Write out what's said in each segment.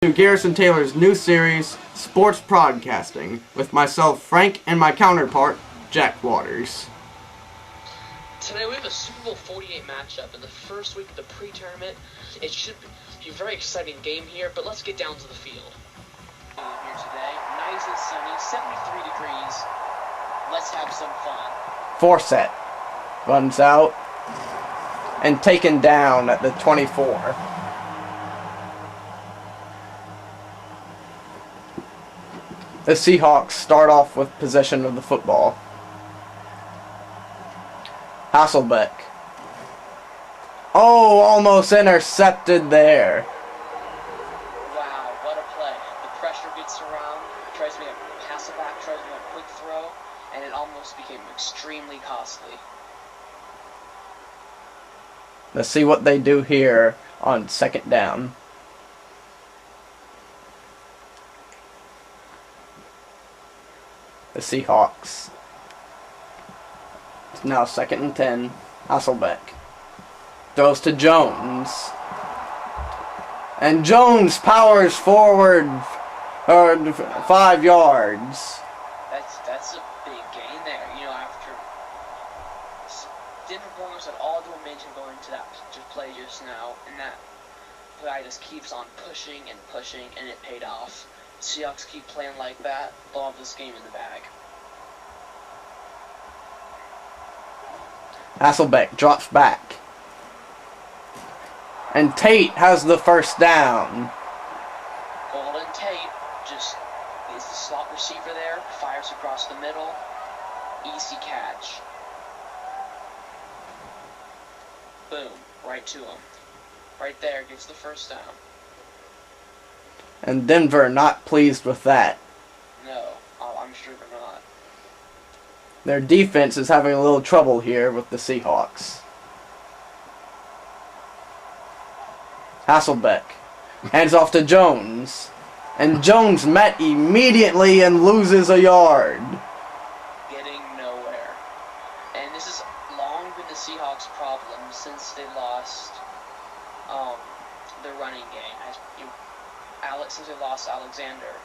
To Garrison Taylor's new series, Sports Broadcasting, with myself, Frank, and my counterpart, Jack Waters. Today we have a Super Bowl 48 matchup in the first week of the pre-tournament. It should be a very exciting game here, but let's get down to the field. Here today, nice and sunny, 73 degrees. Let's have some fun. Forsett runs out and taken down at the 24. The Seahawks start off with possession of the football. Hasselbeck. Oh, almost intercepted there. Wow, what a play. The pressure gets around, tries to make a Hasselbeck, tries to make a quick throw, and it almost became extremely costly. Let's see what they do here on second down. The Seahawks. It's now 2nd and 10. Hasselbeck throws to Jones. And Jones powers forward 5 yards. That's a big gain there. You know, after Denver Broncos had all the momentum going into that play just now, and that guy just keeps on pushing, and it paid off. Seahawks keep playing like that, they'll have this game in the bag. Hasselbeck drops back. And Tate has the first down. Golden Tate just is the slot receiver there, fires across the middle, easy catch. Boom, right to him. Right there, gets the first down. And Denver not pleased with that. No, I'm sure they're not. Their defense is having a little trouble here with the Seahawks. Hasselbeck hands off to Jones. And Jones met immediately and loses a yard. Getting nowhere. And this has long been the Seahawks' problem since they lost their running game. Since they lost Alexander,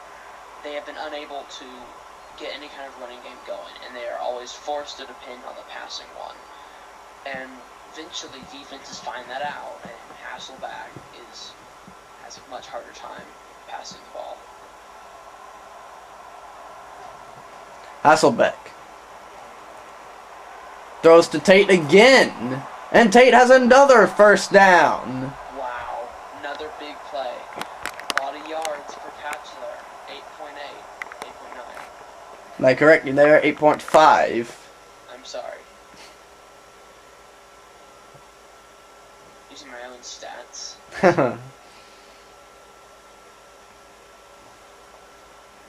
they have been unable to get any kind of running game going, and they are always forced to depend on the passing one. And eventually defenses find that out, and Hasselbeck has a much harder time passing the ball. Hasselbeck throws to Tate again, and Tate has another first down. Wow, another big play. A lot of yards per catch there. 8.8, 8.9. Am I correct you there? 8.5. I'm sorry. Using my own stats.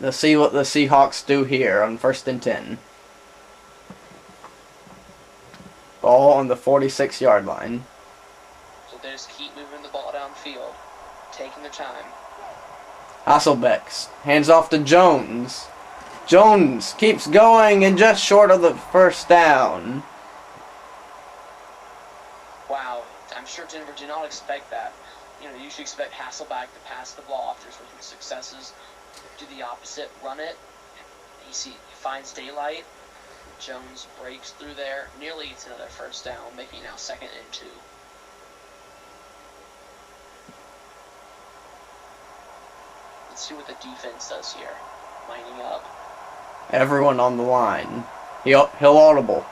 Let's see what the Seahawks do here on 1st and 10. Ball on the 46-yard line. So they just keep moving the ball downfield, taking their time. Hasselbeck hands off to Jones. Jones keeps going and just short of the first down. Wow, I'm sure Denver did not expect that. You know, you usually expect Hasselbeck to pass the ball after some successes. Do the opposite, run it. He finds daylight. Jones breaks through there, nearly gets another first down, making now 2nd and 2. Let's see what the defense does here. Lining up. Everyone on the line. He'll audible.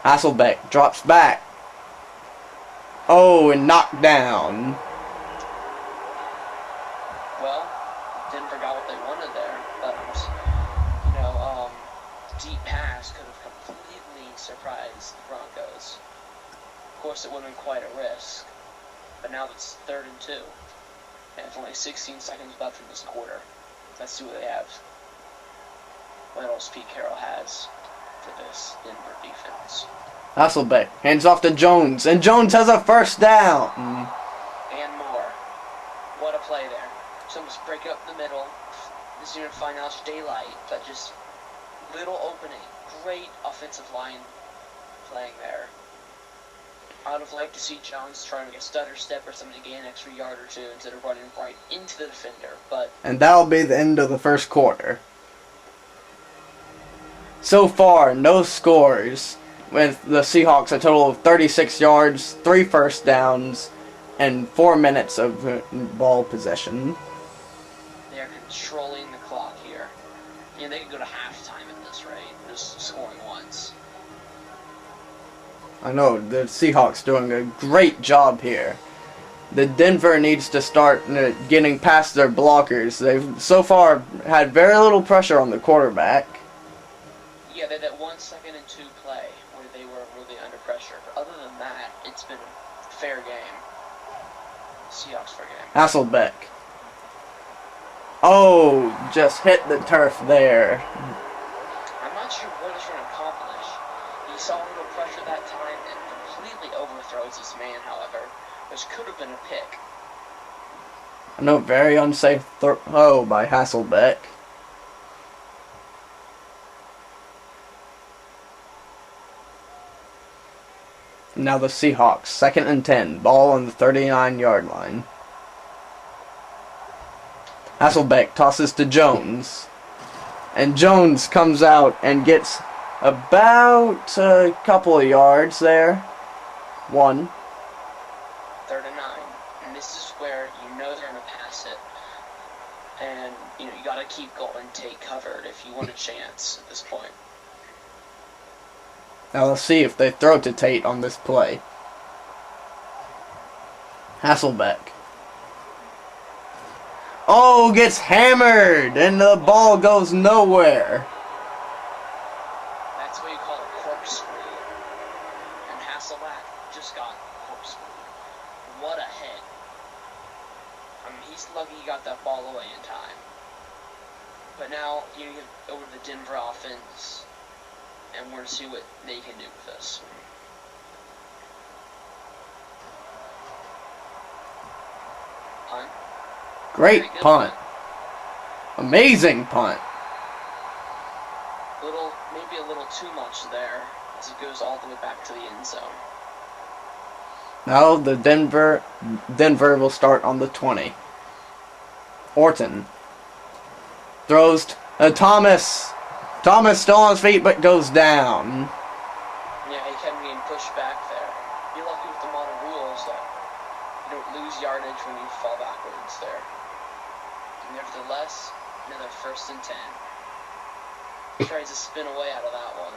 Hasselbeck drops back. Oh, and knocked down. Well, Denver got what they wanted there, but deep pass could have completely surprised the Broncos. Of course, it would have been quite a risk, but now it's 3rd and 2, and it's only 16 seconds left in this quarter. Let's see what they have. What else Pete Carroll has for this Denver defense. Hasselbeck hands off to Jones, and Jones has a first down. And more. What a play there. So almost break it up the middle. This is going to find out daylight, but just little opening. Great offensive line playing there. I would have liked to see Jones try to make a stutter step or something to gain an extra yard or two instead of running right into the defender. But And that'll be the end of the first quarter. So far, no scores, with the Seahawks a total of 36 yards, 3 first downs, and 4 minutes of ball possession. they are controlling the clock here. You know, they could go to halftime at this rate, just scoring once. I know, the Seahawks doing a great job here. The Denver needs to start getting past their blockers. They've so far had very little pressure on the quarterback. Yeah, they had that 1 second and 2 play where they were really under pressure. But other than that, it's been a fair game. Seahawks fair game. Hasselbeck. Oh, just hit the turf there. I'm not sure what he's trying to accomplish. He saw a little pressure that time and completely overthrows his man, however, which could have been a pick. I know, very unsafe throw by Hasselbeck. Now the Seahawks, 2nd and 10, ball on the 39-yard line. Hasselbeck tosses to Jones. And Jones comes out and gets about a couple of yards there. 1. 3rd and 9. And this is where you know they're going to pass it. And, you got to keep going, take covered if you want a chance at this point. Now let's see if they throw to Tate on this play. Hasselbeck. Oh, gets hammered, and the ball goes nowhere. That's what you call a corkscrew. And Hasselbeck just got corkscrew. What a hit. I mean, he's lucky he got that ball away in time. But now, you get over to the Denver offense. And we're going to see what they can do with this. Punt. Great Very good punt. Amazing punt. Maybe a little too much there, as it goes all the way back to the end zone. Now the Denver will start on the 20. Orton throws to Thomas. Thomas still on his feet, but goes down. Yeah, he kept getting pushed back there. You're lucky with the modern rules that you don't lose yardage when you fall backwards there. Nevertheless, another 1st and 10. He tries to spin away out of that one.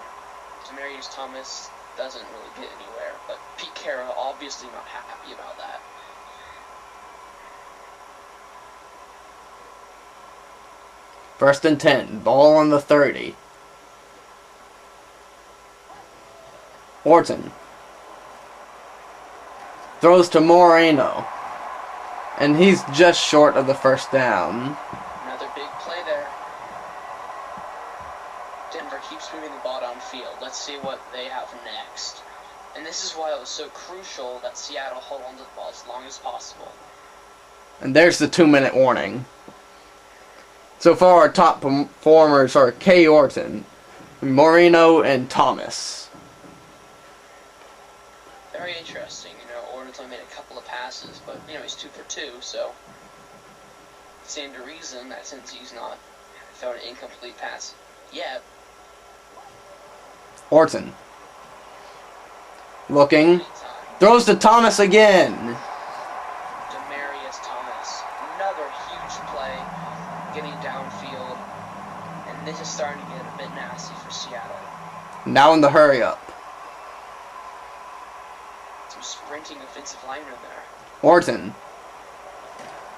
Demaryius Thomas doesn't really get anywhere, but Pete Carroll obviously not happy about that. First and 10. Ball on the 30. Orton throws to Moreno. And he's just short of the first down. Another big play there. Denver keeps moving the ball downfield. Let's see what they have next. And this is why it was so crucial that Seattle hold on to the ball as long as possible. And there's the 2-minute warning. So far, our top performers are K. Orton, Moreno, and Thomas. Very interesting. Orton's only made a couple of passes, but, he's 2 for 2, so it stands to reason that since he's not thrown an incomplete pass yet. Orton. Looking. Throws to Thomas again. Demaryius Thomas. Another huge play. Getting downfield, and this is starting to get a bit nasty for Seattle. Now in the hurry up. Some sprinting offensive linemen there. Orton.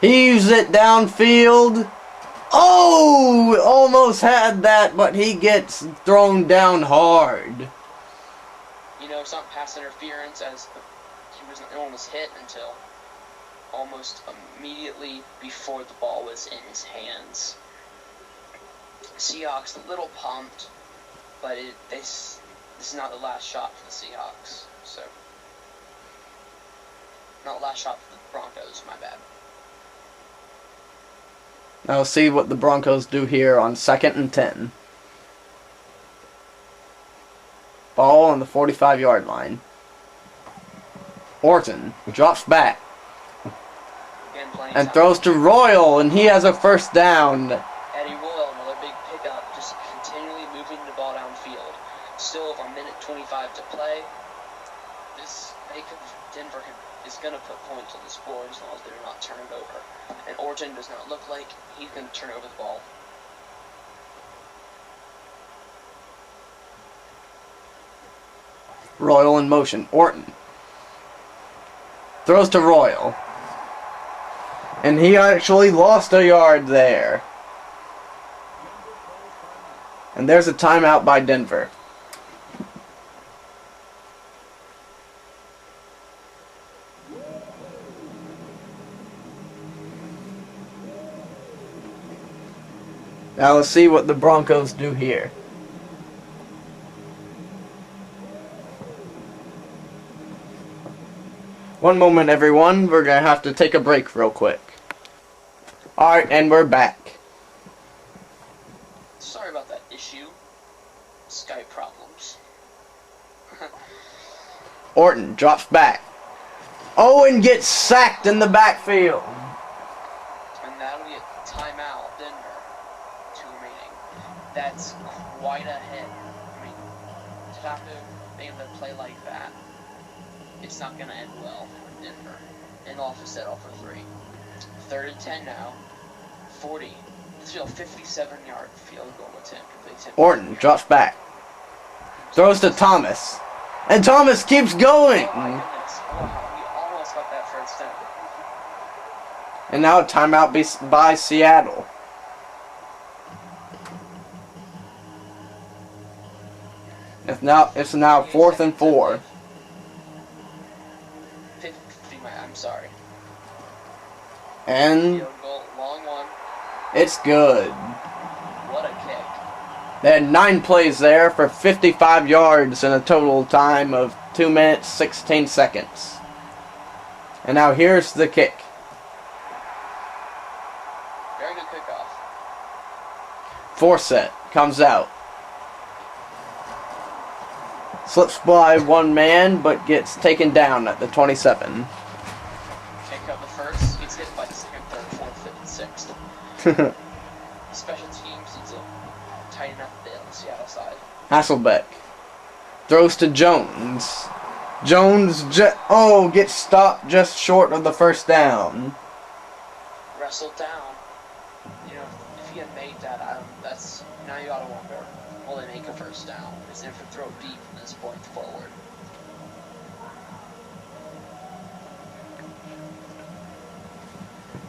Heaves it downfield. Oh! Almost had that, but he gets thrown down hard. It's not pass interference, as no one was hit until almost immediately before the ball was in his hands. Seahawks a little pumped, but this is not the last shot for the Seahawks. So, not the last shot for the Broncos, my bad. Now we'll see what the Broncos do here on 2nd and 10. Ball on the 45-yard line. Orton drops back Again, playing and time. throws to Royal, and he has a first down. Eddie Royal, another big pickup, just continually moving the ball downfield. Still with a minute 25 to play. Denver is going to put points on this board as long as they're not turned over. And Orton does not look like he's going to turn over the ball. Royal in motion. Orton throws to Royal. And he actually lost a yard there. And there's a timeout by Denver. Now let's see what the Broncos do here. One moment, everyone. We're going to have to take a break real quick. Alright, and we're back. Sorry about that issue. Skype problems. Orton drops back. Owen gets sacked in the backfield. And that'll be a timeout, Denver. 2 remaining. That's quite a hit. I mean, to have to be able to play like that, it's not going to end well for Denver. And they'll have to settle for 3. 3rd and 10 now. 40. This is a 57-yard field goal attempt. Orton drops back. Throws to Thomas. And Thomas keeps going. Oh my goodness. Wow, we almost got that first down. And now a timeout by Seattle. It's now 4th and 4. I'm sorry. And Field goal, long one. it's good. What a kick. They had 9 plays there for 55 yards in a total time of 2 minutes, 16 seconds. And now here's the kick. Very good kickoff. Forsett comes out. Slips by one man, but gets taken down at the 27. Pick up the first. Gets hit by the 2nd, 3rd, 4th, 5th, and 6th. Special teams needs to tighten up a bit on the Seattle side. Hasselbeck throws to Jones. Jones gets stopped just short of the first down. Wrestled down. You know, if he had made that, that's now you gotta wonder, will they make a first down? Is Denver throw deep from this point forward?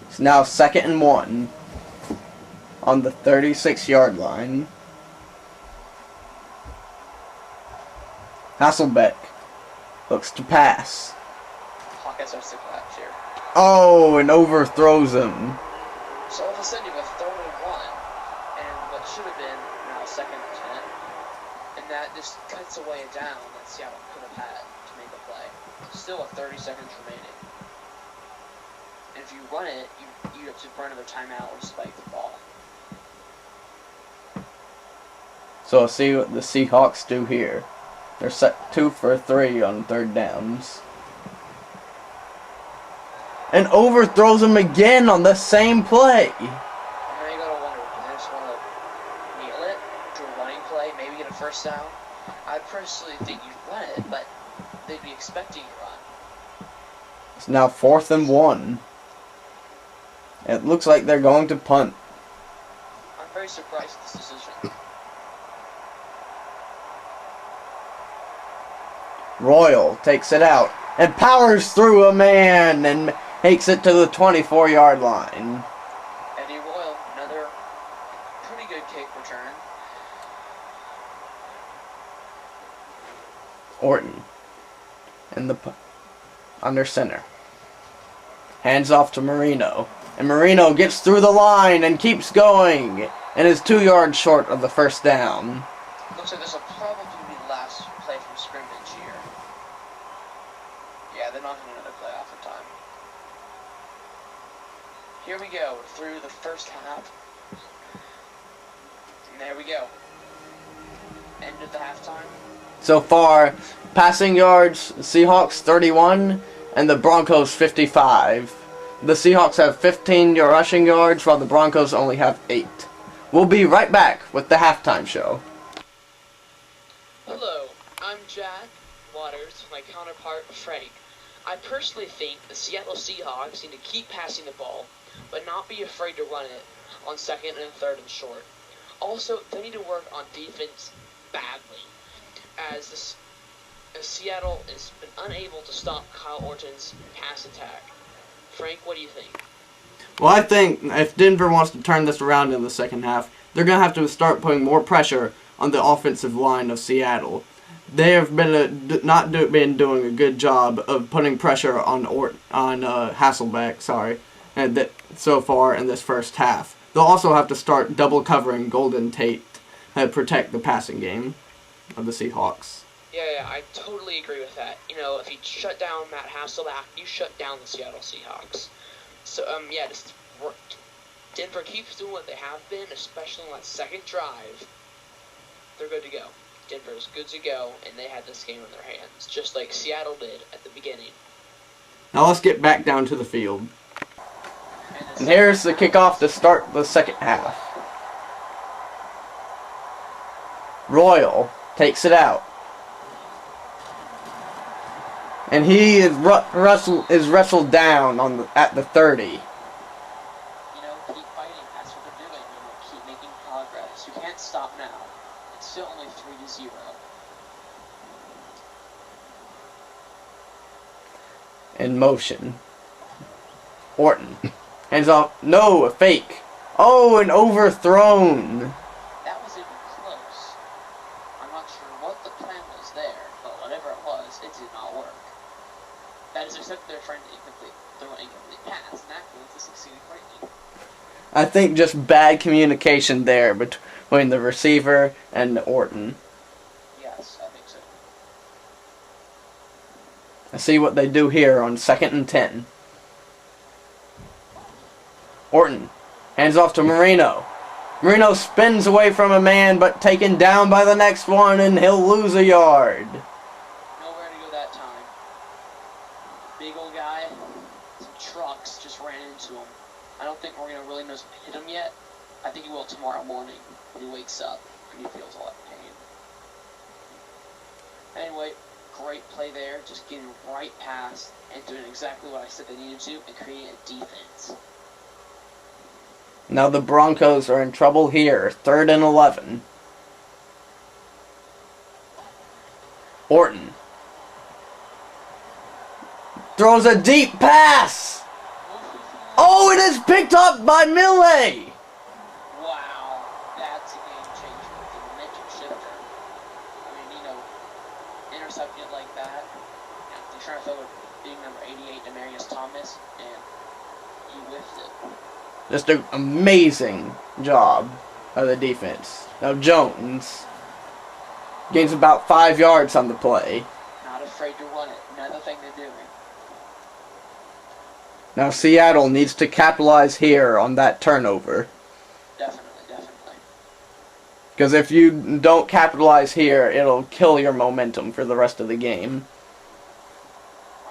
It's now 2nd and 1 on the 36-yard line. Hasselbeck looks to pass. Hawkeyes are sick of that here. Oh, and overthrows him. So all of a sudden you have a 3rd and 1, and what should have been now 2nd and 10, and that just cuts away a down that Seattle could have had to make a play. Still with 30 seconds remaining. And if you run it, you have to burn another timeout or spike the ball. So let's see what the Seahawks do here. They're set 2 for 3 on 3rd downs. And overthrows him again on the same play. And now you gotta wonder, do they just want to kneel it, do a running play, maybe get a first down? I personally think you'd run it, but they'd be expecting you run. It's now 4th and 1. It looks like they're going to punt. I'm very surprised at this decision. Royal takes it out and powers through a man and makes it to the 24-yard line. Eddie Royal, another pretty good kick return. Orton in the under center. Hands off to Marino. And Marino gets through the line and keeps going and is 2 yards short of the first down. Looks like this will probably be the last play from scrimmage here. Yeah, they're not going to another play off in time. Here we go, through the first half. And there we go. End of the halftime. So far, passing yards, Seahawks 31, and the Broncos 55. The Seahawks have 15 rushing yards, while the Broncos only have 8. We'll be right back with the halftime show. Hello, I'm Jack Waters, my counterpart Frank. I personally think the Seattle Seahawks need to keep passing the ball, but not be afraid to run it on second and third and short. Also, they need to work on defense badly, as Seattle has been unable to stop Kyle Orton's pass attack. Frank, what do you think? Well, I think if Denver wants to turn this around in the second half, they're going to have to start putting more pressure on the offensive line of Seattle. They have been been doing a good job of putting pressure on Hasselbeck, so far in this first half. They'll also have to start double covering Golden Tate to protect the passing game of the Seahawks. Yeah, I totally agree with that. You know, if you shut down Matt Hasselbeck, you shut down the Seattle Seahawks. So, just work. Denver keeps doing what they have been, especially on that second drive. They're good to go. Denver's good to go, and they had this game in their hands, just like Seattle did at the beginning. Now let's get back down to the field. And here's the kickoff to start the second half. Royal takes it out. And he is wrestled down at the 30. You know, keep fighting. That's what they're doing. You know, keep making progress. You can't stop now. It's still only 3-0. In motion. Orton. Hands off. No, a fake. Oh, an overthrown. That was even close. I'm not sure what the plan was there, but whatever it was, it did not work. That is except they're trying to throw an incomplete pass, and that goes to succeeding greatly. I think just bad communication there between the receiver and Orton. Yes, I think so. Let's see what they do here on 2nd and 10. Orton hands off to Marino. Marino spins away from a man, but taken down by the next one, and he'll lose a yard. Nowhere to go that time. Big old guy, some trucks just ran into him. I don't think Marino really knows if he hit him yet. I think he will tomorrow morning when he wakes up and he feels all that pain. Anyway, great play there, just getting right past and doing exactly what I said they needed to and creating a defense. Now the Broncos are in trouble here. 3rd and 11. Orton throws a deep pass. Oh, it is picked up by Millet. Wow, that's a game changer. The momentum shifter. I mean, you know, intercepting it like that. They're trying to throw it being number 88, Demarius Thomas, and he whiffed it. Just an amazing job of the defense. Now Jones gains about 5 yards on the play. Not afraid to run it. Another thing they're doing. Now Seattle needs to capitalize here on that turnover. Definitely. Because if you don't capitalize here, it'll kill your momentum for the rest of the game.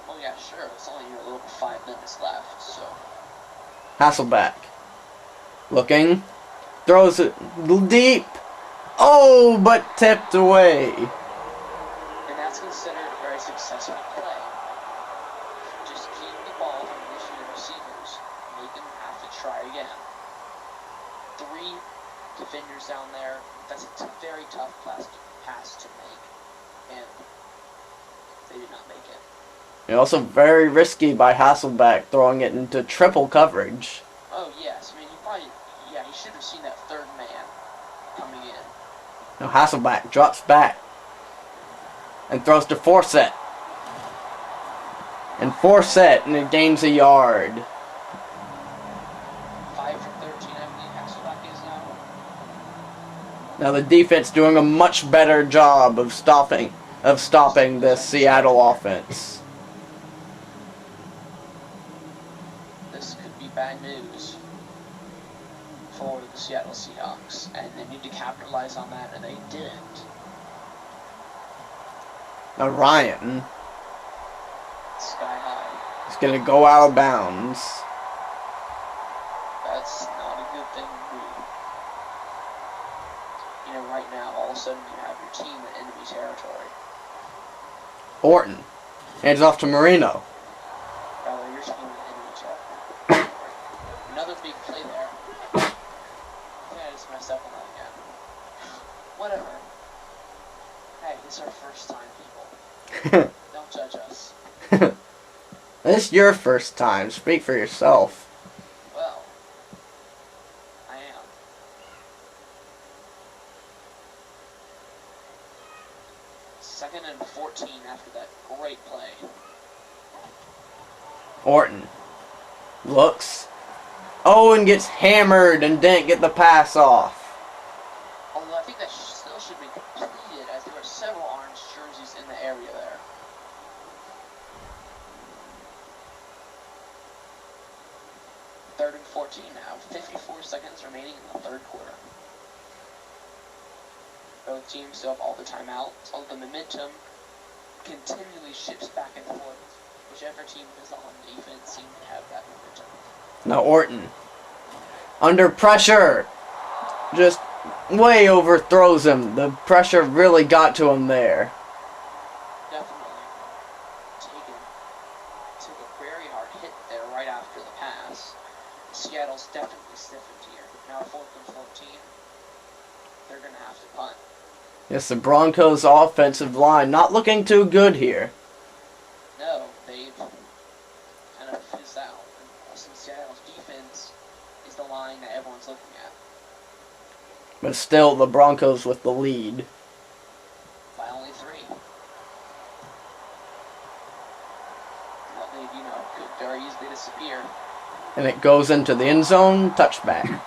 Oh yeah, sure. It's only a little over 5 minutes left, so. Hasselbeck. Looking. Throws it deep. Oh, but tipped away. And that's considered a very successful play. Just keep the ball from missing the receivers. Make them have to try again. 3 defenders down there. That's a very tough pass to make. And they did not make it. And also very risky by Hasselbeck throwing it into triple coverage. Oh, yes. I mean, he should have seen that 3rd man coming in. Now Hasselbeck drops back and throws to Forsett. And Forsett, and it gains a yard. 5 for 13, I believe Hasselbeck is now. Now the defense doing a much better job of stopping this Seattle offense. This could be bad news for the Seattle Seahawks, and they need to capitalize on that, and they didn't. Now Ryan Sky high. gonna go out of bounds. That's not a good thing to do. You know, right now, all of a sudden you have your team in enemy territory. Orton hands off to Marino. Rather, your team in enemy territory. Another big play there. I think I just messed up on that again. Whatever. Hey, it's our first time, people. Don't judge us. This is your first time. Speak for yourself. Well, I am. Second and 14 after that great play. Orton looks. Owen gets hammered and didn't get the pass off. Although I think that still should be completed, as there are several orange jerseys in the area there. Third and 14 now. 54 seconds remaining in the third quarter. Both teams still have all the timeouts, although the momentum continually shifts back and forth. Whichever team is on defense seems to have that momentum. Now Orton, under pressure, just way overthrows him. The pressure really got to him there. Definitely. Took a very hard hit there right after the pass. Seattle's definitely stiffened here. Now 4th and 14. They're going to have to punt. Yes, the Broncos' offensive line not looking too good here. No, they've kind of fizzed out. And since Seattle's defense is the line that everyone's looking at. But still, the Broncos with the lead. By only 3. Well, they, could very easily disappear. And it goes into the end zone, touchback.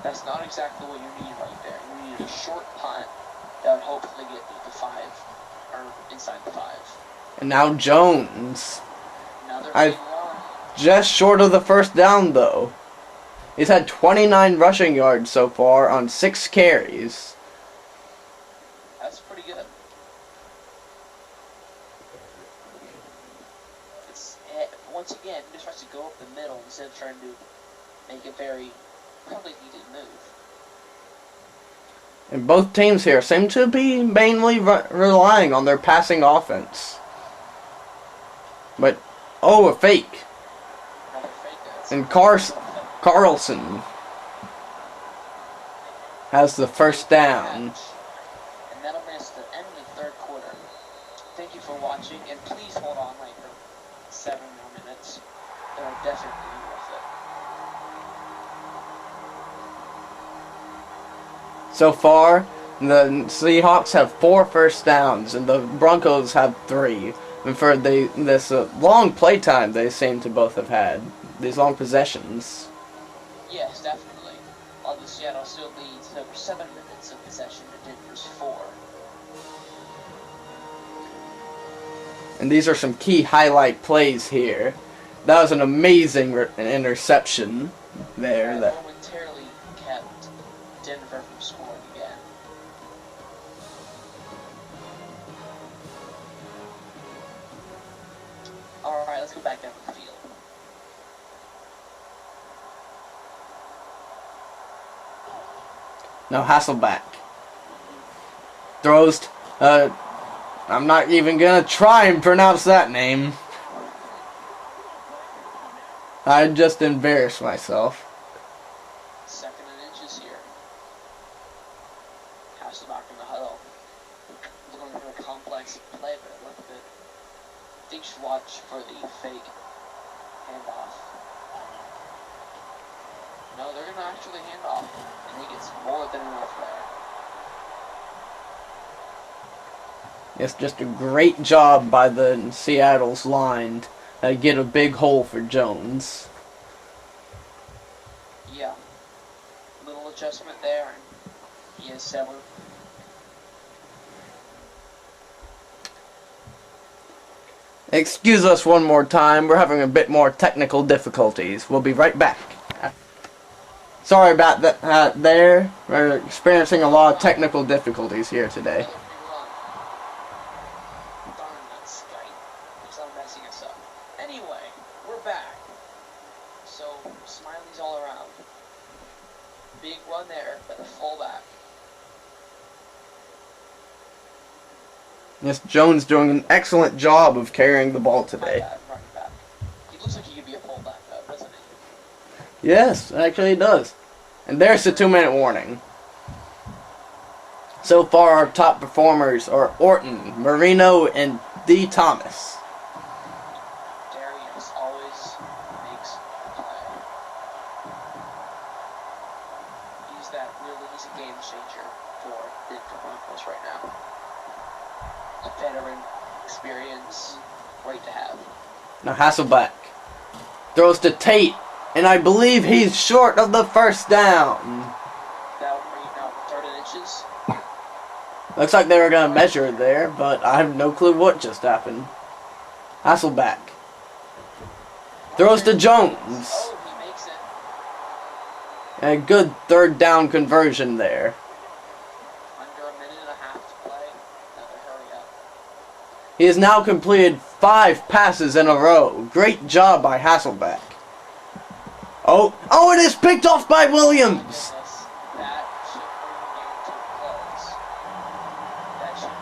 That's not exactly what you need right there. You need a short punt that would hopefully get you the 5, or inside the 5. And now Jones. Another big run. Just short of the first down, though. He's had 29 rushing yards so far on 6 carries. That's pretty good. Once again, he just tries to go up the middle instead of trying to make a very probably needed move. And both teams here seem to be mainly relying on their passing offense. But, a fake. Another fake. And Carlson has the first down. And that'll bring us to the end of the third quarter. Thank you for watching, and please hold on for 7 more minutes. It'll definitely be worth it. So far, the Seahawks have 4 first downs, and the Broncos have 3. And for this long playtime they seem to both have had, these long possessions. Yes, definitely. Although Seattle still leads over 7 minutes of possession to Denver's 4. And these are some key highlight plays here. That was an amazing interception there. That momentarily kept Denver from scoring again. Alright, let's go back down to the field. Now Hasselback throws. I'm not even gonna try and pronounce that name. I just embarrassed myself. 2nd and inches here. Hasselback in the huddle. Looking for a complex play, but it looked good. I think you should watch for the fake handoff. No, they're gonna actually hand off. I think it's more than enough there. It's just a great job by the Seattle's line to get a big hole for Jones. Yeah. Little adjustment there, and he is 7. Excuse us one more time, we're having a bit more technical difficulties. We'll be right back. Sorry about that there. We're experiencing a lot of technical difficulties here today. smileys all around. Big run there by the fullback. Yes, Jones doing an excellent job of carrying the ball today. Running back. He looks like he could be a fullback though, doesn't he? Yes, actually he does. And there's the 2-minute warning. So far, our top performers are Orton, Marino, and D. Thomas. Darius always makes a play. He's a game changer for the Broncos right now. A veteran experience, great to have. Now Hasselbeck throws to Tate, and I believe he's short of the first down. That'll bring it down to 30 inches. Looks like they were going to measure it there, but I have no clue what just happened. Hasselbeck throws to Jones. Oh, he makes it. And a good 3rd down conversion there. Under a minute and a half to play. Another hurry up. He has now completed 5 passes in a row. Great job by Hasselbeck. Oh, it is picked off by Williams. That should bring the game to a close. That should do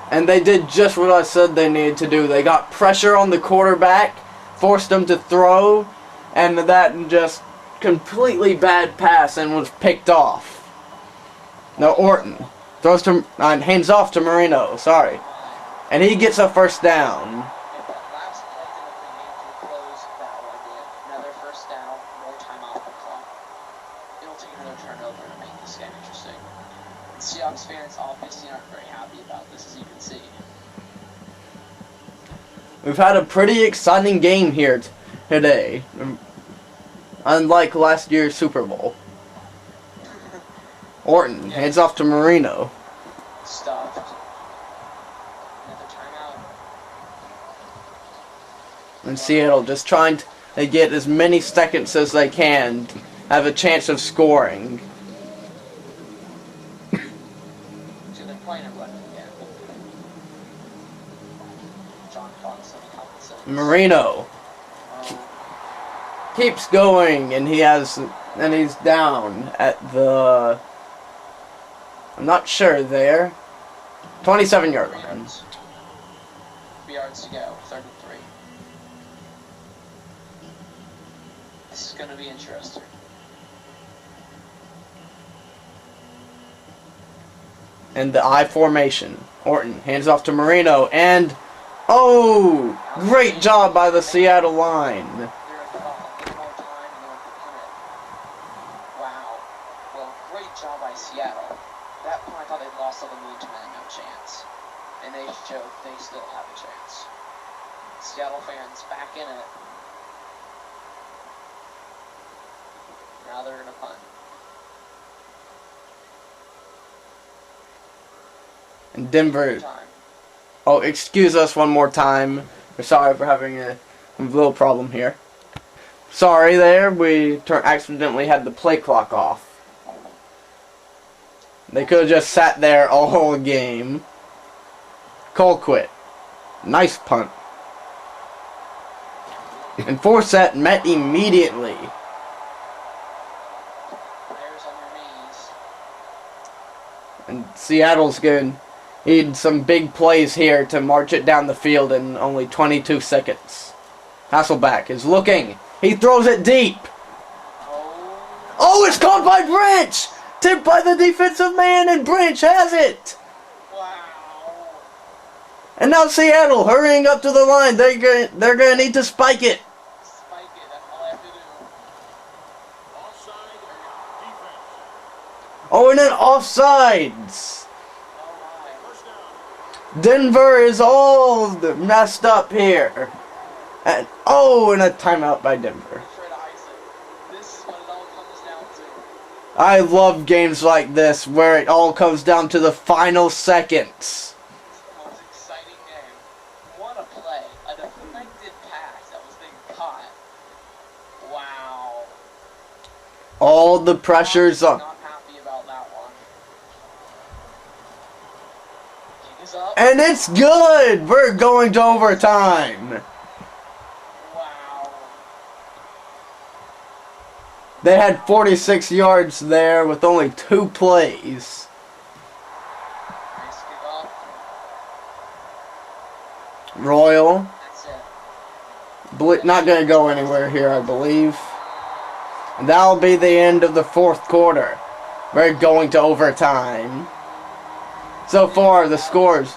it. And they did just what I said they needed to do. They got pressure on the quarterback, forced him to throw, and that just completely bad pass and was picked off. Now Orton throws to hands off to Marino. Sorry, and he gets a 1st down. If that last play didn't bring the game to a close, that one did. Another 1st down, more time off the clock. It'll take another turnover to make this game interesting. And Seahawks fans obviously aren't very happy about this, as you can see. We've had a pretty exciting game here today, unlike last year's Super Bowl. Orton hands off to Marino. Stuffed. Another timeout. And Seattle just trying to get as many seconds as they can, have a chance of scoring. So they're playing a run again. John Fox and Marino keeps going, and he's down at the, I'm not sure there, 27-yard line. 3 yards to go, 33. This is going to be interesting. And the I formation. Orton hands off to Marino, and great job by the Seattle line. Wow. Well, great job by Seattle. That point I thought they'd lost all the momentum and no chance. And they showed they still have a chance. Seattle fans back in it. Now they're going to punt. And Denver. Time. Oh, excuse us one more time. We're sorry for having a little problem here. Sorry there, we accidentally had the play clock off. They could have just sat there all whole game. Colquitt. Nice punt. And Forsett met immediately. Players on their knees. And Seattle's good. Need some big plays here to march it down the field in only 22 seconds. Hasselbeck is looking. He throws it deep. Oh, it's caught by Branch! Tipped by the defensive man, and Branch has it! Wow. And now Seattle hurrying up to the line. They're gonna need to spike it. Spike it, that's all I have to do. Offside or defense. Oh, and then offsides. Denver is all messed up here. And a timeout by Denver. This is what it all comes down to. I love games like this where it all comes down to the final seconds. It's the most exciting game. What a play. A deflected pass that was being caught. Wow. All the pressure's on. Not happy about that one. Kick is up. And it's good! We're going to overtime. Wow. They had 46 yards there with only 2 plays. Nice kickoff. Royal. That's it. Not going to go anywhere here, I believe. And that'll be the end of the 4th quarter. We're going to overtime. So far, the scores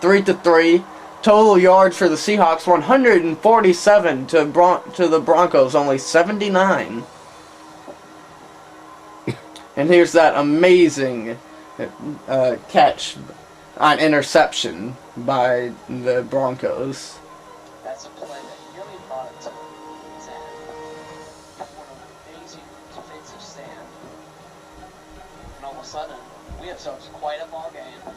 3-3. Total yards for the Seahawks 147 to the Broncos only 79. And here's that amazing catch on interception by the Broncos. That's a play that nearly brought it to its end. One amazing defensive stand. And all of a sudden, we have ourselves quite a ball game.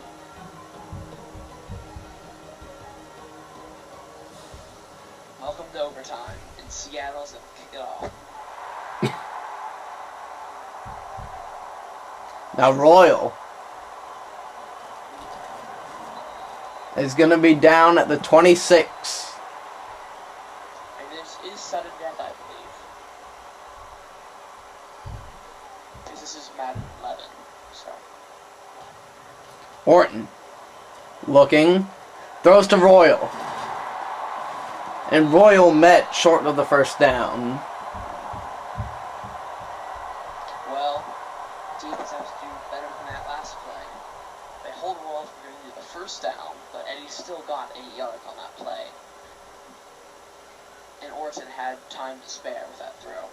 Welcome to overtime, and Seattle's going to kick it off. Now Royal is going to be down at the 26. And this is sudden death, I believe. Because this is Madden 11, so. Orton looking, throws to Royal. And Royal met short of the first down. Well, defense has to do better than that last play. They hold Royal for getting to the first down, but Eddie still got 8 yards on that play. And Orton had time to spare with that throw.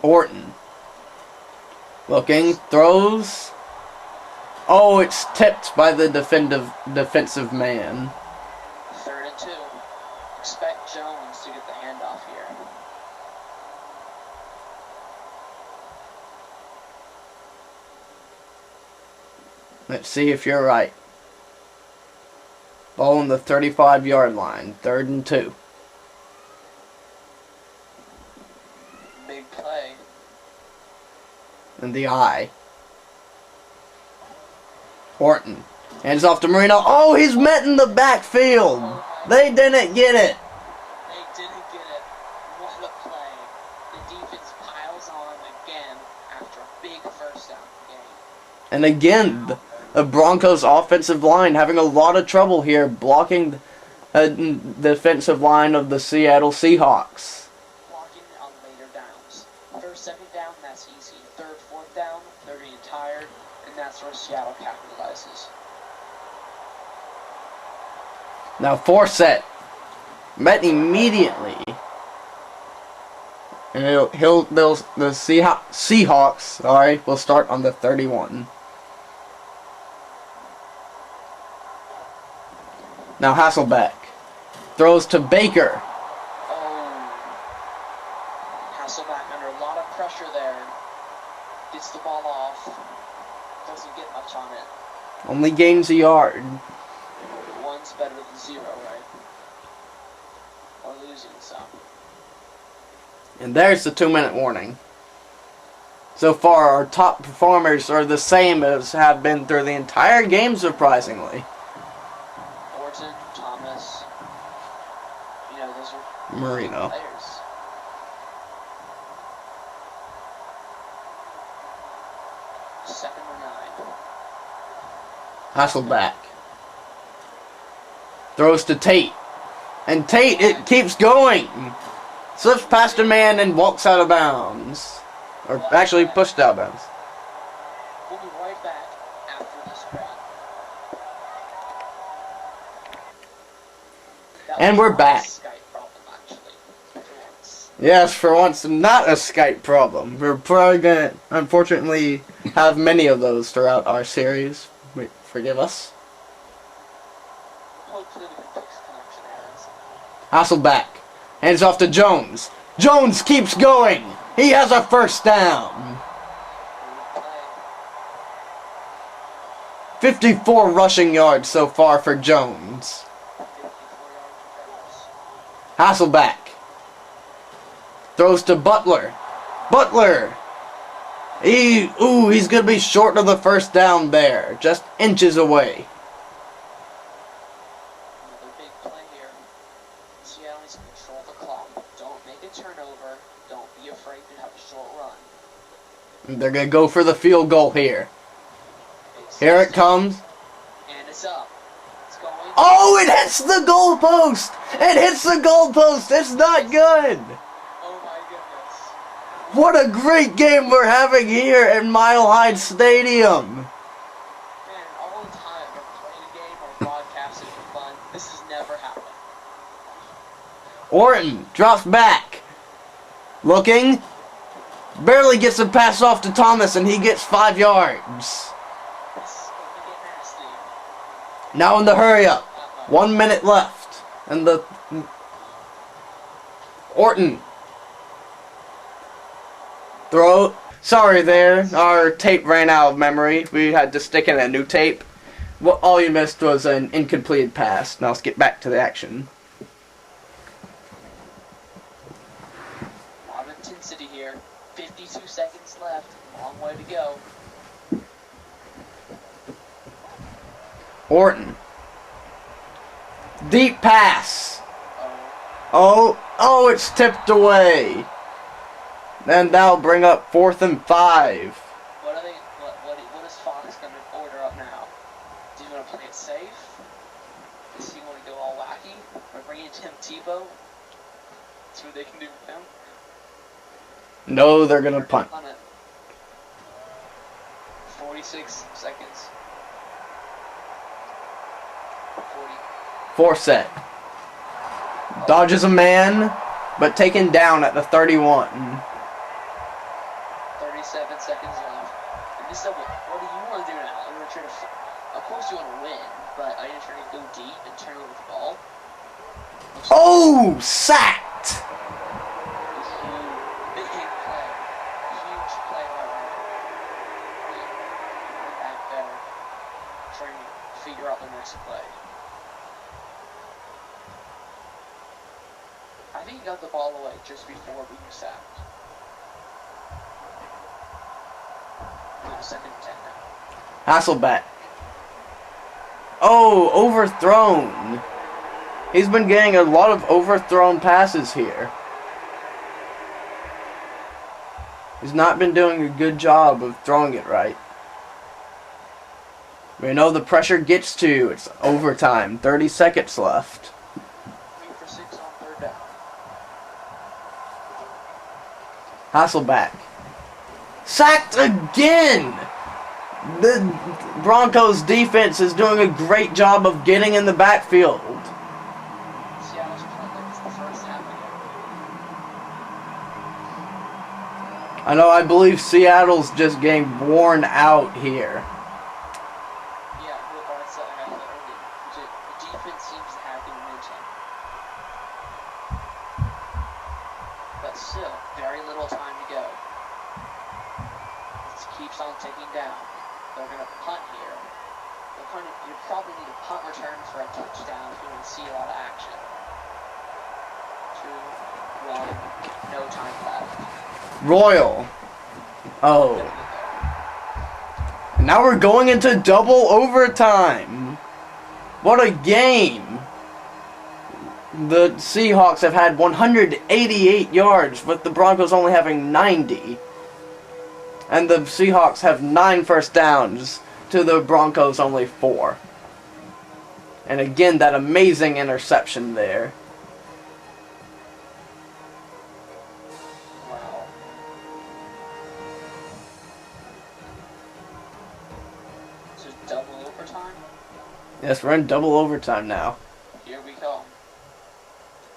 Orton looking, throws. Oh, it's tipped by the defensive man. 3rd and 2. Expect Jones to get the handoff here. Let's see if you're right. Ball on the 35-yard line. 3rd and 2. Big play. In the eye. Orton hands off to Marino. Oh, he's met in the backfield. They didn't get it. They didn't get it. What a play. The defense piles on again after a big first down game. And again, the Broncos offensive line having a lot of trouble here blocking the defensive line of the Seattle Seahawks. Blocking on later downs. 1st, 2nd down, that's easy. 3rd, 4th down, they're getting tired, and that's where Seattle capitalizes. Now Forsett met immediately. And the Seahawks, will start on the 31. Now Hasselbeck throws to Baker. Oh. Hasselbeck under a lot of pressure there. Gets the ball off. Doesn't get much on it. Only gains a yard. One's better than 0, right? Or losing some. And there's the 2-minute warning. So far, our top performers are the same as have been through the entire game, surprisingly. Orton, Thomas, those are Marino. players. Second and 9. Hasselbeck throws to Tate. And Tate, it keeps going. Slips past a man and walks out of bounds. Or actually pushed out of bounds. We'll be right back after this break. And we're back. Skype problem, actually. For once. Yes, for once, not a Skype problem. We're probably going to, unfortunately, have many of those throughout our series. Forgive us. Hopefully we can fix connection errors. Hasselbeck hands off to Jones. Jones keeps going. He has a first down. 54 rushing yards so far for Jones. Hasselbeck throws to Butler. Butler. He's going to be short of the first down there. Just inches away. Another big play here. Seattle needs to control the clock. Don't make a turnover. Don't be afraid to have a short run. They're going to go for the field goal here. Here it comes. And it's up. It's going. Oh, it hits the goalpost! It hits the goalpost! It's not good! Oh my goodness. What a great game we're having here at Mile High Stadium! Man, all the time we're playing a game or broadcasting for fun. This has never happened. Orton drops back. Looking. Barely gets a pass off to Thomas and he gets 5 yards. This is going to get nasty. Now in the hurry up. 1 minute left. And the... Orton. Throw. Sorry there. Our tape ran out of memory. We had to stick in a new tape. Well, all you missed was an incompleted pass. Now let's get back to the action. A lot of intensity here. 52 seconds left. Long way to go. Orton. Deep pass. Oh, Oh, it's tipped away. Then that'll bring up 4th and 5. what is Fox going to order up now? Do you want to play it safe? Does he want to go all wacky? Or bring in Tim Tebow? See what they can do with him? No, they're gonna punt. 46 seconds. 40. 4 set. Dodges a man, but taken down at the 31. 37 seconds left. And this is what do you want to do now? Are you trying to, of course you want to win, but are you trying to go deep and turn over the ball? Oh, sacked! Big hit play. Huge play by Ryan. Back there. Trying to figure out the next play. I think he got the ball away just before being sacked. No, 2nd and 10 now. Hasselbeck. Oh, overthrown. He's been getting a lot of overthrown passes here. He's not been doing a good job of throwing it right. We know the pressure gets to you. It's overtime. 30 seconds left. 3 for 6 on 3rd down. Hasselbeck. Sacked again! The Broncos defense is doing a great job of getting in the backfield. Seattle's playing like it's the first half again. I know, I believe Seattle's just getting worn out here. Yeah, but I said earlier. The defense seems to have the momentum. But still, very little time to go. It keeps on ticking down. They're going to punt here. You probably need a punt return for a touchdown if you want to see a lot of action. 2, 1, no time left. Royal. Oh. And now we're going into double overtime. What a game. The Seahawks have had 188 yards, with the Broncos only having 90. And the Seahawks have 9 first downs to the Broncos only 4. And again, that amazing interception there. Wow. So double overtime? Yes, we're in double overtime now. Here we come.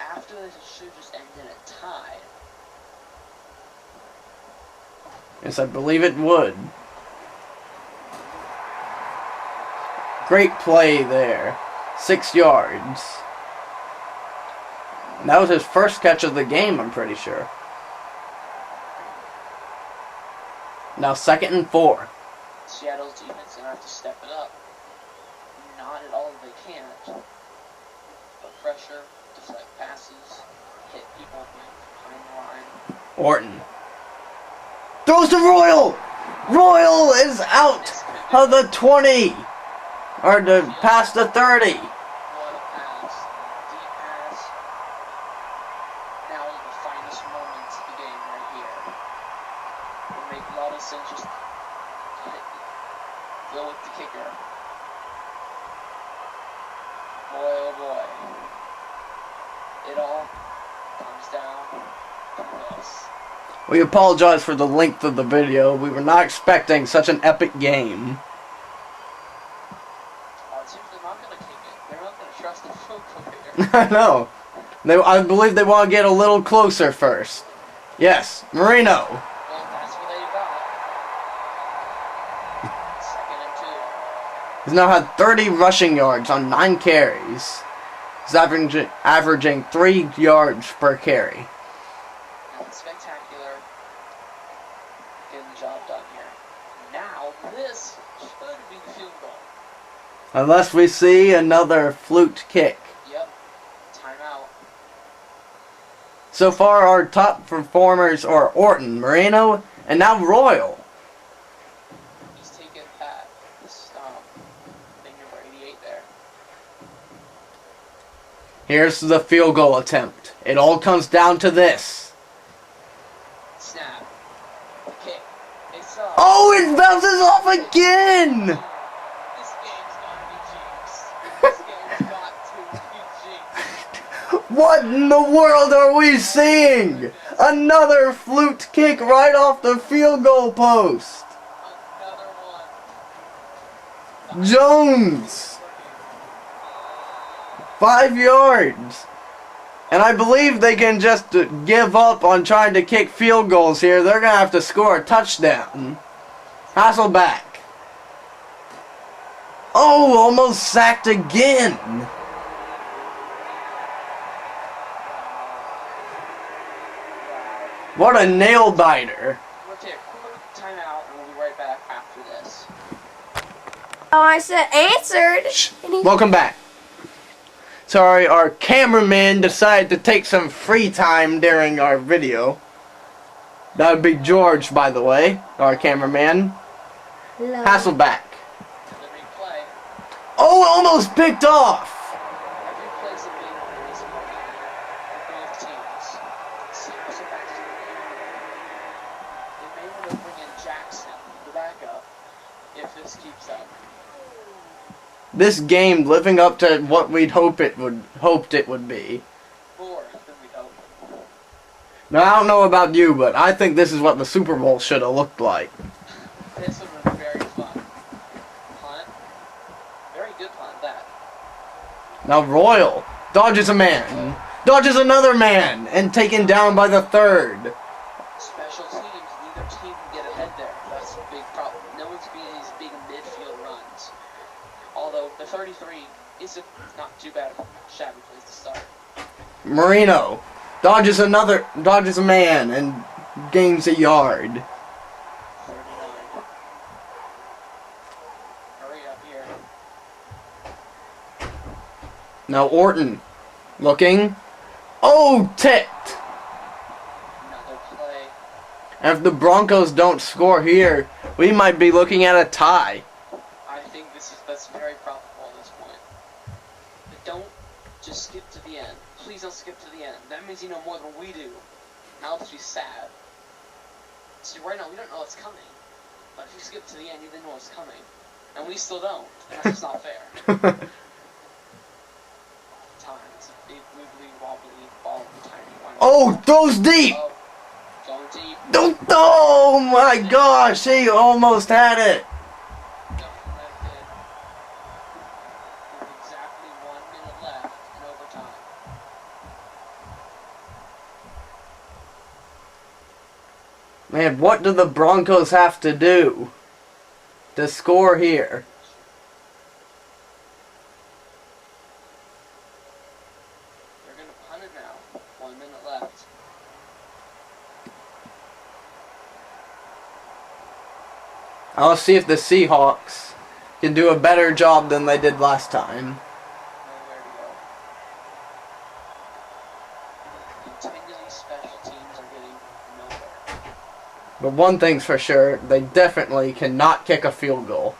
After this, it should just end in a tie. Yes, I believe it would. Great play there. 6 yards. And that was his first catch of the game, I'm pretty sure. Now 2nd and 4. Seattle's defense is going to have to step it up. Not at all they can't. But pressure, deflect passes, hit people behind the line. Orton. Throws to Royal! Royal is out of the 20! Or past the 30. What a pass. Deep pass. Now the final close moments of the game right here. It make a lot of sense just go with the kicker. Boy, oh boy. It all comes down to this. We apologize for the length of the video. We were not expecting such an epic game. It seems they're not going to kick it. They're not going to trust the field goal here. I know. I believe they want to get a little closer first. Yes, Marino. Well, that's what they got. 2nd and 2. He's now had 30 rushing yards on 9 carries. He's averaging 3 yards per carry. Nothing spectacular. Getting the job done here. Now, this should be the field goal. Unless we see another fluked kick. Yep. Timeout. So far, our top performers are Orton, Marino, and now Royal. He's taking that. This, thing number 88 there. Here's the field goal attempt. It all comes down to this. Snap. Kick. It's up. Oh, it bounces off again! This game's gotta be jinxed. This game's got to be jinxed. What in the world are we seeing? Another fluked kick right off the field goal post. Another one. Jones. 5 yards. And I believe they can just give up on trying to kick field goals here. They're going to have to score a touchdown. Hasselback. Oh, almost sacked again. What a nail biter. We'll take a quick timeout and we'll be right back after this. Oh, I said answered. Welcome back. Sorry, our cameraman decided to take some free time during our video. That would be George, by the way, our cameraman. Hello. Hasselback. The replay. Oh, almost picked off. Every play's a big one this morning for both teams. Seahawks are back to the game. They may want to bring in Jackson, the backup, if this keeps up. This game living up to what we'd hoped it would be. More than we hope. Now, I don't know about you, but I think this is what the Super Bowl should have looked like. This would have been very fun. Punt. Very good punt, that. Now Royal dodges a man, dodges another man, and taken down by the third. Special teams, neither team can get ahead there. That's a big problem. No one's being these big midfield runs. Although the 33 is not too bad of a shabby place to start. Marino dodges a man and gains a yard. 39. Hurry up here. Now Orton looking. Oh, tipped. Another play. And if the Broncos don't score here, we might be looking at a tie. I think that's very probable at this point. But don't just skip to the end. Please don't skip to the end. That means you know more than we do. Now let's be sad. See, right now we don't know what's coming. But if you skip to the end, you didn't know what's coming. And we still don't. And that's just not fair. Time. It's a big wibbly wobbly ball of tiny one. Oh, throws deep. Oh, going deep. Don't. Oh my gosh, he almost had it. Deflected. With exactly 1 minute left in overtime. Man, what do the Broncos have to do to score here? They're going to punt it now. 1 minute left. I'll see if the Seahawks can do a better job than they did last time. Nowhere to go. Continually special teams are getting nowhere. But one thing's for sure, they definitely cannot kick a field goal.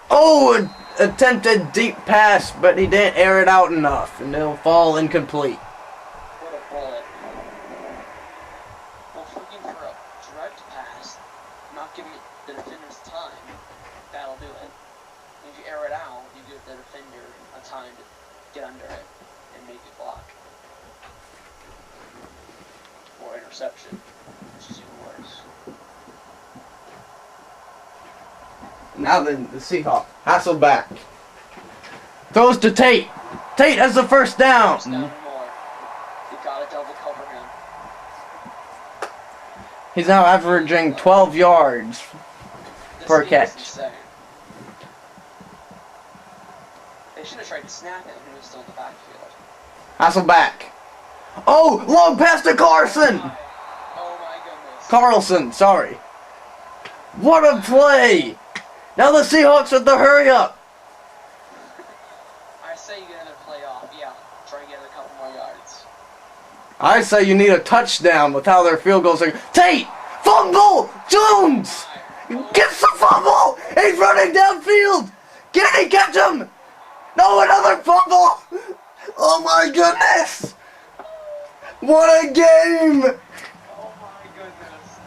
Oh, an attempted deep pass, but he didn't air it out enough, and it'll fall incomplete. What a bullet. make it block. Or interception, which is even worse. Now then, the Seahawks. Hasselback. Throws to Tate. Tate has the first down. First down and more. You gotta double cover him. He's now averaging 12 yards This per game is catch. insane. They should have tried to snap him when he was still in the backfield. Hasselback. Oh, long pass to Carson. Oh my goodness. Carlson, sorry. What a play. Now the Seahawks with the hurry up. I say you get another play off. Yeah, try to get a couple more yards. I say you need a touchdown with how their field goals are. Tate! Fumble! Jones! Gets the fumble! He's running downfield! Can he catch him? No, another fumble! Oh my goodness! What a game! Oh my goodness.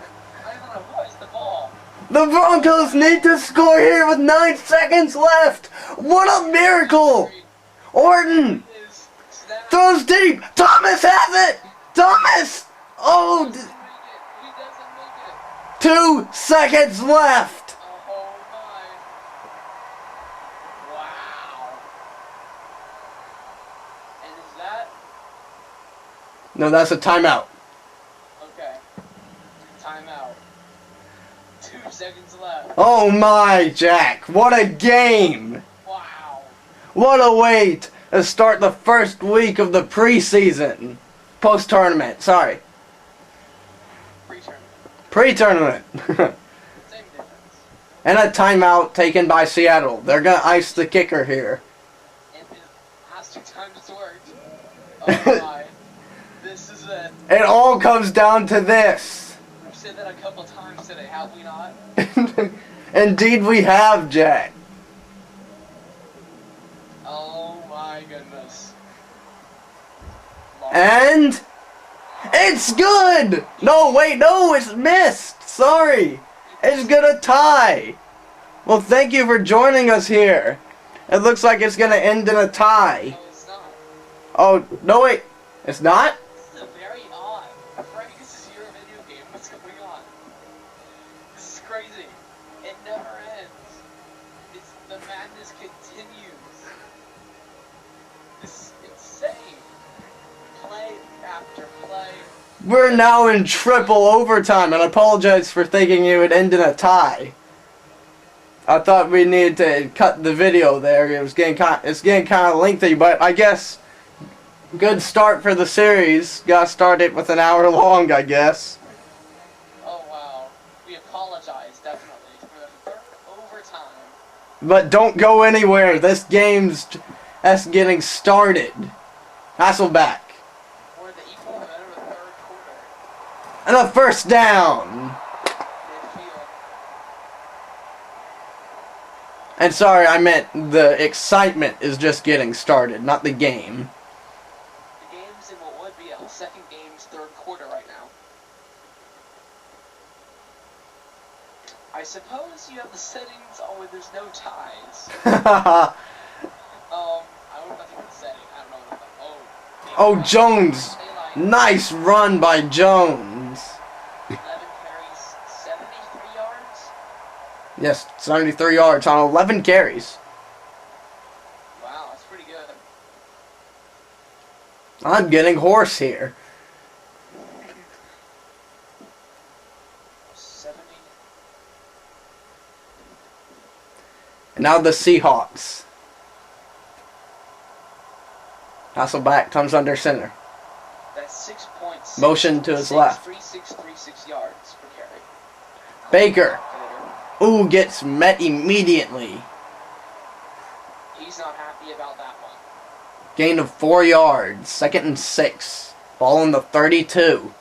I don't know who has the ball. The Broncos need to score here with 9 seconds left! What a miracle! Orton! Is snap. Throws deep! Thomas has it! Thomas! Oh, He doesn't make it. 2 seconds left! Oh my. Wow. And is that No, that's a timeout. okay? Timeout. 2 seconds left. Oh my, Jack. What a game! Wow. What a way to start the first week of the preseason. Post-tournament, sorry. Return. Pre-tournament. Same difference. And a timeout taken by Seattle. They're gonna ice the kicker here. And the last 2 times it's worked. Oh my. This is it. It all comes down to this. We've said that a couple times today, have we not? Indeed we have, Jack. Oh my goodness. And it's good! No, wait, no, it's missed. Sorry. It's gonna tie. Well, thank you for joining us here. It looks like it's gonna end in a tie. No, it's not. Oh, no, wait. It's not? This is very odd. Frank, this is your video game. What's going on? This is crazy. It never ends. The madness continues. This is insane. Play after play. We're now in triple overtime, and I apologize for thinking it would end in a tie. I thought we needed to cut the video there. It's getting kind of lengthy, but I guess good start for the series. Got started with an hour long, I guess. Oh wow. We apologize definitely for the third overtime. But don't go anywhere. This game's just getting started. Hasselback. We're the equal amount of the third quarter. And a first down. Midfield. And sorry, I meant the excitement is just getting started, not the game. The game's in what would be a second game's third quarter right now. I suppose you have the settings on where there's no ties. I don't know nothing with the setting. I don't know what the Oh, Jones. Daylight, Nice run by Jones. 11 carries, 73 yards. Yes, 73 yards on 11 carries. Wow, that's pretty good. I'm getting hoarse here. 70. And now the Seahawks. Hasselback comes under center. That's 6.6. Motion to his left. 3636 yards per carry. Baker. Calculator. Ooh, gets met immediately. He's not happy about that one. Gain of 4 yards. 2nd and 6. Ball on the 32.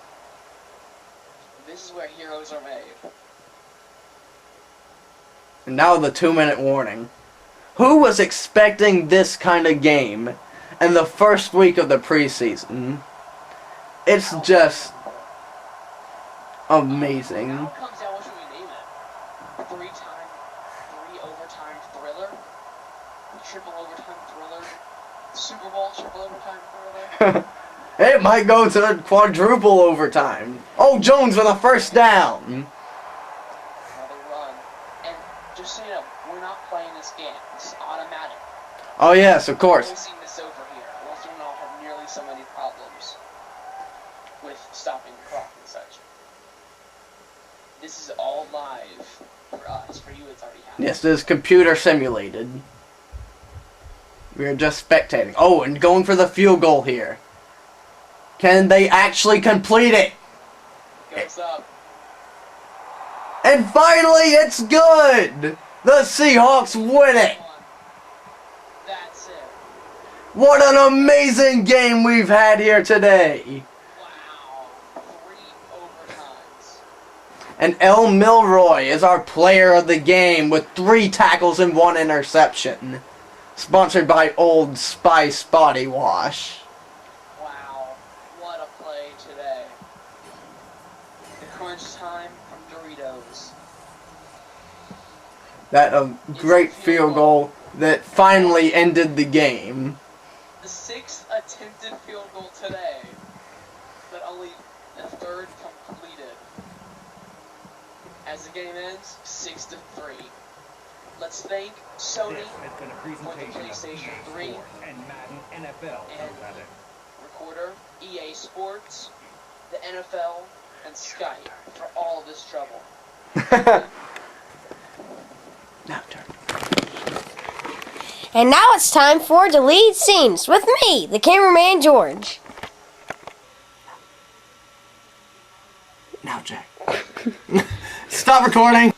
This is where heroes are made. And now the 2-minute warning. Who was expecting this kind of game in the first week of the preseason? It's just amazing. Now comes down, what should we name it? 3 overtime thriller? Triple overtime thriller? Super ball triple overtime further. It might go to quadruple overtime. Oh, Jones with a first down. Another run. And just so you know, we're not playing this game. This is automatic. Oh, yes, of course. We've seen this over here. Most of them all have nearly so many problems with stopping the clock and such. This is all live for us. For you, it's already happened. Yes, this is computer simulated. We're just spectating. Oh, and going for the field goal here. Can they actually complete it? Goes up. And finally, it's good! The Seahawks win it! That's it. What an amazing game we've had here today! Wow. 3 overtimes. And El Milroy is our player of the game with 3 tackles and 1 interception. Sponsored by Old Spice Body Wash. Wow. What a play today. The crunch time from Doritos. That great field goal that finally ended the game. The 6th attempted field goal today, but only the 3rd completed. As the game ends, 6-3. Let's thank Sony This has been a for the presentation of PlayStation EA 3 Sports and Madden NFL. and Recorder, EA Sports, the NFL, and Skype for all of this trouble. Now turn. And now it's time for deleted scenes with me, the cameraman George. Now, Jack. Stop recording.